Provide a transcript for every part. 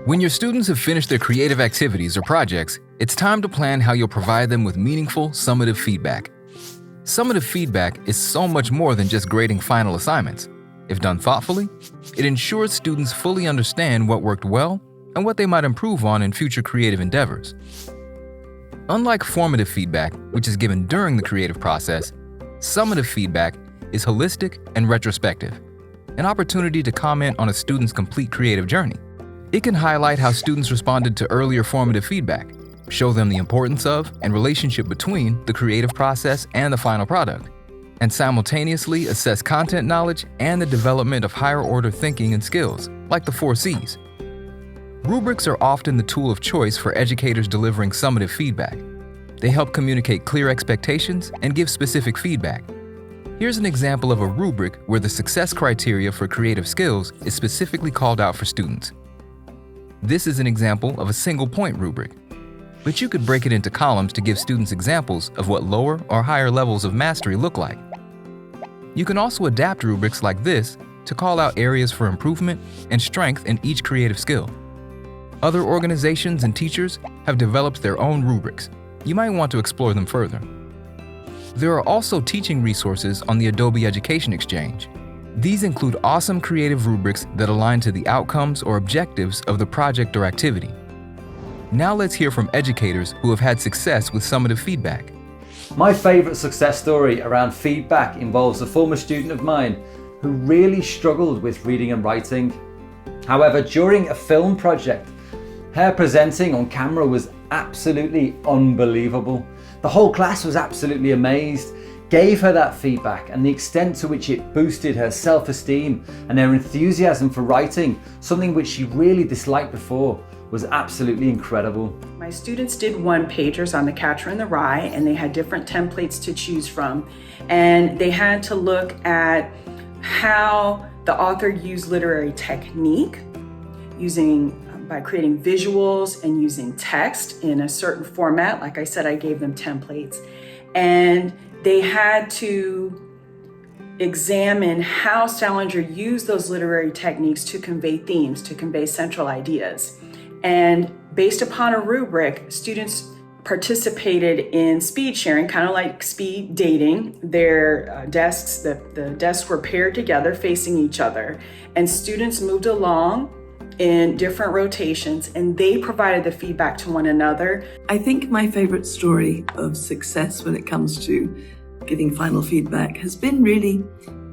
When your students have finished their creative activities or projects, it's time to plan how you'll provide them with meaningful, summative feedback. Summative feedback is so much more than just grading final assignments. If done thoughtfully, it ensures students fully understand what worked well and what they might improve on in future creative endeavors. Unlike formative feedback, which is given during the creative process, summative feedback is holistic and retrospective, an opportunity to comment on a student's complete creative journey. It can highlight how students responded to earlier formative feedback, show them the importance of and relationship between the creative process and the final product, and simultaneously assess content knowledge and the development of higher-order thinking and skills, like the 4 C's. Rubrics are often the tool of choice for educators delivering summative feedback. They help communicate clear expectations and give specific feedback. Here's an example of a rubric where the success criteria for creative skills is specifically called out for students. This is an example of a single-point rubric, but you could break it into columns to give students examples of what lower or higher levels of mastery look like. You can also adapt rubrics like this to call out areas for improvement and strength in each creative skill. Other organizations and teachers have developed their own rubrics. You might want to explore them further. There are also teaching resources on the Adobe Education Exchange. These include awesome creative rubrics that align to the outcomes or objectives of the project or activity. Now let's hear from educators who have had success with summative feedback. My favourite success story around feedback involves a former student of mine who really struggled with reading and writing. However, during a film project, her presenting on camera was absolutely unbelievable. The whole class was absolutely amazed, gave her that feedback, and the extent to which it boosted her self-esteem and her enthusiasm for writing, something which she really disliked before, was absolutely incredible. My students did one-pagers on The Catcher in the Rye, and they had different templates to choose from. And they had to look at how the author used literary technique, by creating visuals and using text in a certain format. Like I said, I gave them templates. And they had to examine how Salinger used those literary techniques to convey themes, to convey central ideas. And based upon a rubric, students participated in speed sharing, kind of like speed dating. Their desks, the desks were paired together facing each other, and students moved along in different rotations, and they provided the feedback to one another. I think my favorite story of success when it comes to giving final feedback has been really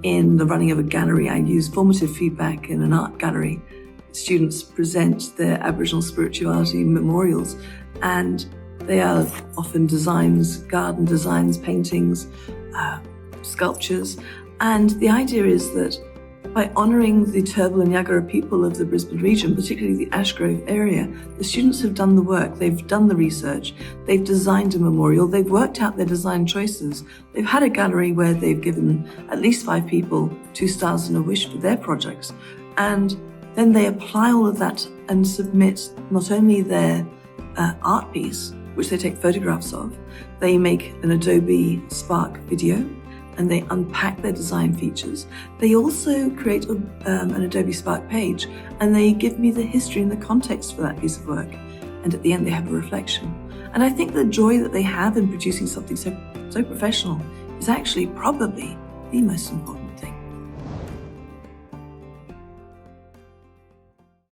in the running of a gallery. I use formative feedback in an art gallery. Students present their Aboriginal spirituality memorials, and they are often designs, garden designs, paintings, sculptures. And the idea is that by honouring the Turrbal and Yagara people of the Brisbane region, particularly the Ashgrove area, the students have done the work, they've done the research, they've designed a memorial, they've worked out their design choices, they've had a gallery where they've given at least 5 people 2 stars and a wish for their projects, and then they apply all of that and submit not only their art piece, which they take photographs of, they make an Adobe Spark video, and they unpack their design features. They also create an Adobe Spark page, and they give me the history and the context for that piece of work. And at the end, they have a reflection. And I think the joy that they have in producing something so professional is actually probably the most important thing.